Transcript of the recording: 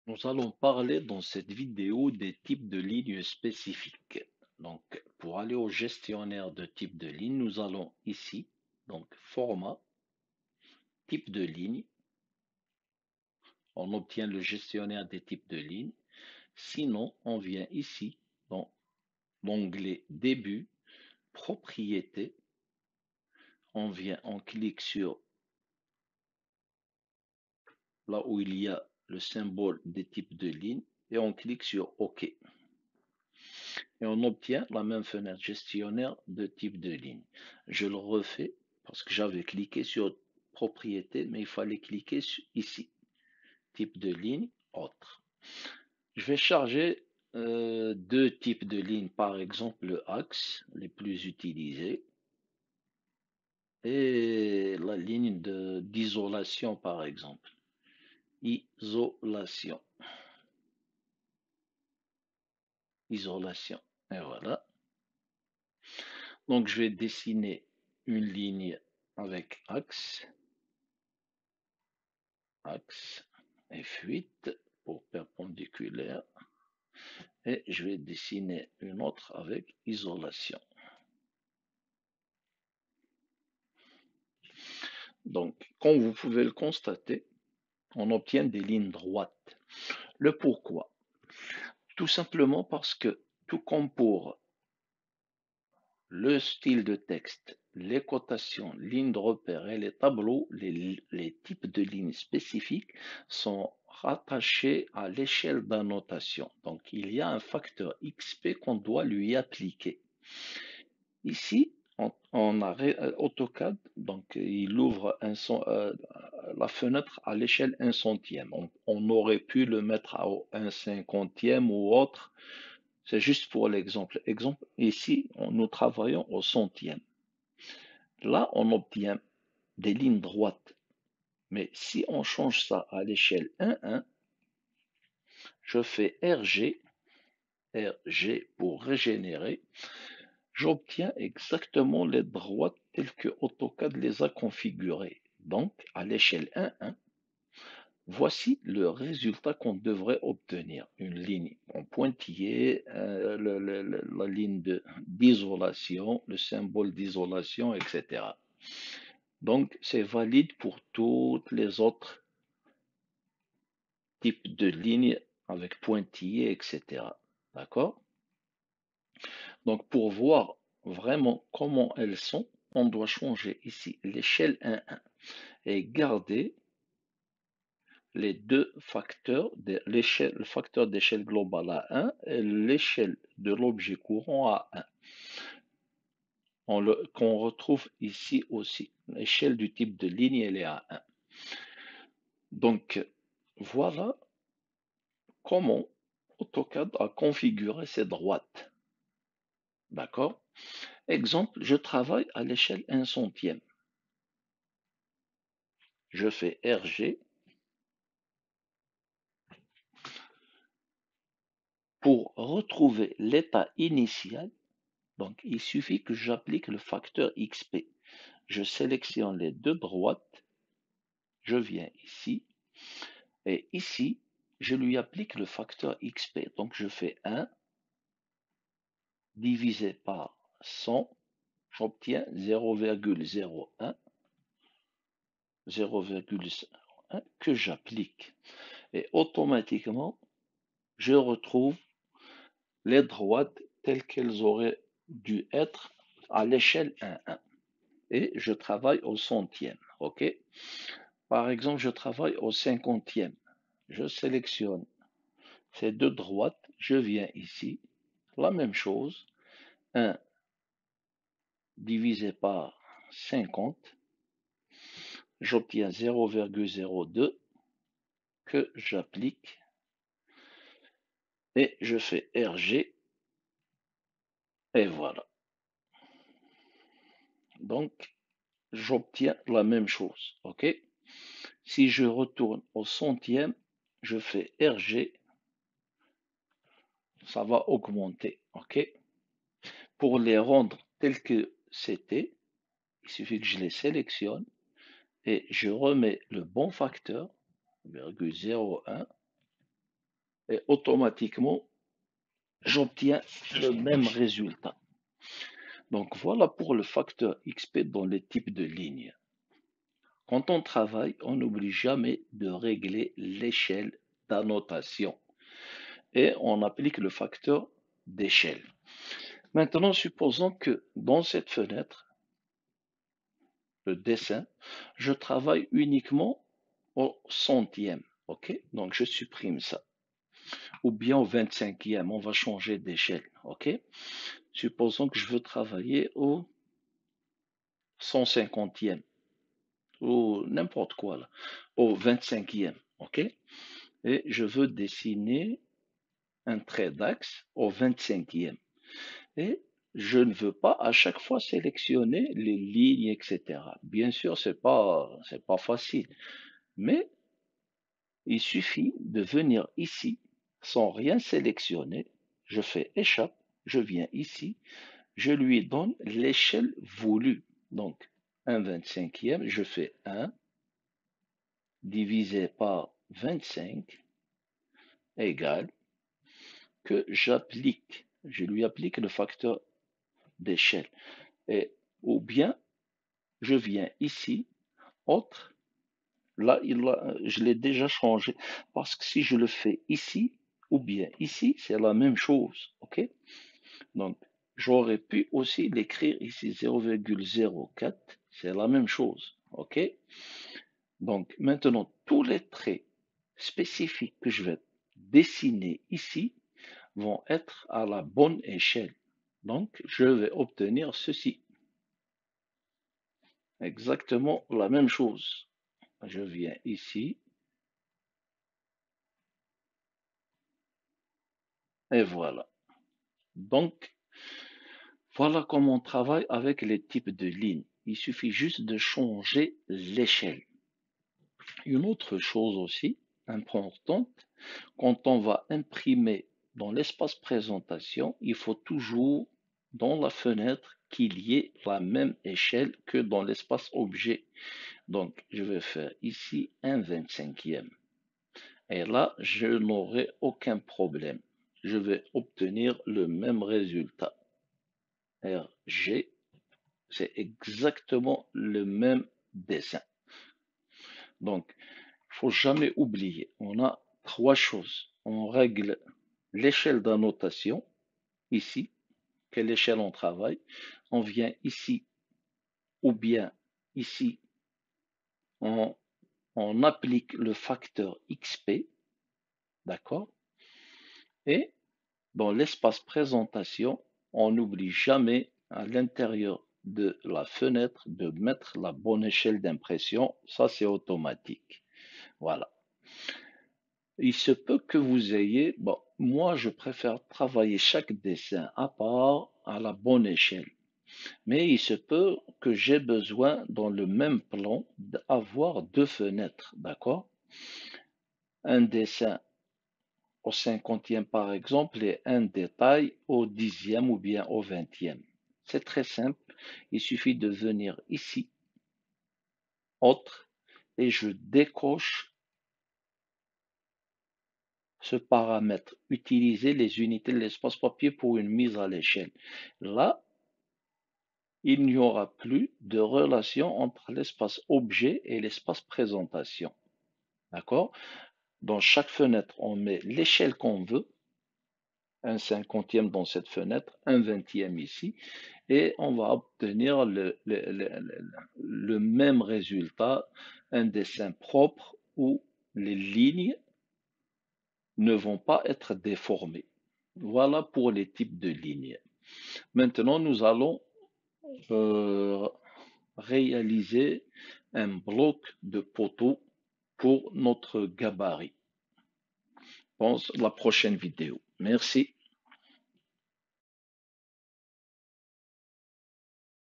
Nous allons parler dans cette vidéo des types de lignes spécifiques. Donc, pour aller au gestionnaire de type de ligne, nous allons ici, donc format, type de ligne. On obtient le gestionnaire des types de lignes. Sinon, on vient ici, dans l'onglet début, propriété. On clique sur là où il y a le symbole des types de lignes et on clique sur OK. Et on obtient la même fenêtre gestionnaire de type de ligne. Je le refais parce que j'avais cliqué sur propriété, mais il fallait cliquer ici, type de ligne, autre. Je vais charger deux types de lignes, par exemple le axe, les plus utilisés, et la ligne d'isolation, par exemple. Isolation. Isolation. Et voilà. Donc je vais dessiner une ligne avec axe F8 pour perpendiculaire et je vais dessiner une autre avec isolation. Donc, comme vous pouvez le constater, on obtient des lignes droites. Le pourquoi? Tout simplement parce que, tout comme pour le style de texte, les cotations, lignes de repère et les tableaux, les types de lignes spécifiques sont rattachés à l'échelle d'annotation. Donc, il y a un facteur XP qu'on doit lui appliquer. Ici, on a AutoCAD, donc il ouvre la fenêtre à l'échelle 1 centième. On aurait pu le mettre à 1 cinquantième ou autre. C'est juste pour l'exemple. Exemple, ici, nous travaillons au centième. Là, on obtient des lignes droites. Mais si on change ça à l'échelle 1,1, je fais RG pour régénérer, j'obtiens exactement les droites telles que AutoCAD les a configurées. Donc, à l'échelle 1,1, voici le résultat qu'on devrait obtenir. Une ligne en pointillé, la ligne d'isolation, le symbole d'isolation, etc. Donc, c'est valide pour toutes les autres types de lignes avec pointillé, etc. D'accord? Donc, pour voir vraiment comment elles sont, on doit changer ici l'échelle 1,1 et garder les deux facteurs, le facteur d'échelle globale à 1 et l'échelle de l'objet courant à 1. Qu'on retrouve ici aussi. L'échelle du type de ligne, elle est à 1. Donc, voilà comment AutoCAD a configuré ces droites. D'accord? Exemple, je travaille à l'échelle 1 centième. Je fais RG. Pour retrouver l'état initial, donc il suffit que j'applique le facteur XP. Je sélectionne les deux droites, je viens ici, et ici, je lui applique le facteur XP. Donc je fais 1 divisé par 100, j'obtiens 0,01, 0,01 que j'applique. Et automatiquement, je retrouve les droites telles qu'elles auraient dû être à l'échelle 1,1. Et je travaille au centième. OK? Par exemple, je travaille au cinquantième. Je sélectionne ces deux droites. Je viens ici. La même chose. 1 divisé par 50. J'obtiens 0,02 que j'applique. Et je fais RG. Et voilà. Donc, j'obtiens la même chose. OK? Si je retourne au centième, je fais RG, ça va augmenter. OK? Pour les rendre tels que c'était, il suffit que je les sélectionne et je remets le bon facteur, 0,01, et automatiquement, j'obtiens le même résultat. Donc voilà pour le facteur XP dans les types de lignes. Quand on travaille, on n'oublie jamais de régler l'échelle d'annotation et on applique le facteur d'échelle. Maintenant, supposons que dans cette fenêtre, le dessin, je travaille uniquement au centième. OK? Donc, je supprime ça. Ou bien au 25e, on va changer d'échelle. OK? Supposons que je veux travailler au 150e ou n'importe quoi là, au 25e. OK? Et je veux dessiner un trait d'axe au 25e. Et je ne veux pas à chaque fois sélectionner les lignes, etc. Bien sûr, c'est pas facile, mais il suffit de venir ici sans rien sélectionner. Je fais échappe, je viens ici, je lui donne l'échelle voulue. Donc, 1/25e, je fais 1 divisé par 25 égale que j'applique. Je lui applique le facteur d'échelle. Et, ou bien, je viens ici, autre, là, je l'ai déjà changé, parce que si je le fais ici, ou bien ici, c'est la même chose, ok? Donc, j'aurais pu aussi l'écrire ici, 0,04, c'est la même chose, ok? Donc, maintenant, tous les traits spécifiques que je vais dessiner ici vont être à la bonne échelle. Donc, je vais obtenir ceci. Exactement la même chose. Je viens ici et voilà. Donc, voilà comment on travaille avec les types de lignes. Il suffit juste de changer l'échelle. Une autre chose aussi importante, quand on va imprimer dans l'espace présentation, il faut toujours dans la fenêtre qu'il y ait la même échelle que dans l'espace objet. Donc, je vais faire ici un 25e. Et là, je n'aurai aucun problème. Je vais obtenir le même résultat. RG, c'est exactement le même dessin. Donc, il ne faut jamais oublier, on a trois choses. On règle l'échelle d'annotation, ici, quelle échelle on travaille. On vient ici, ou bien ici, on applique le facteur XP, d'accord? Et dans l'espace présentation, on n'oublie jamais à l'intérieur de la fenêtre de mettre la bonne échelle d'impression. Ça, c'est automatique. Voilà. Il se peut que vous ayez, bon, moi, je préfère travailler chaque dessin à part à la bonne échelle. Mais il se peut que j'ai besoin dans le même plan d'avoir deux fenêtres, d'accord? Un dessin au 50e par exemple et un détail au 10e ou bien au 20e. C'est très simple, il suffit de venir ici, autre, et je décoche ce paramètre, utiliser les unités de l'espace papier pour une mise à l'échelle. Là, il n'y aura plus de relation entre l'espace objet et l'espace présentation. D'accord? Dans chaque fenêtre, on met l'échelle qu'on veut, un 50e dans cette fenêtre, un 20e ici, et on va obtenir le même résultat, un dessin propre où les lignes ne vont pas être déformées. Voilà pour les types de lignes. Maintenant, nous allons réaliser un bloc de poteau pour notre gabarit. Pense la prochaine vidéo. Merci.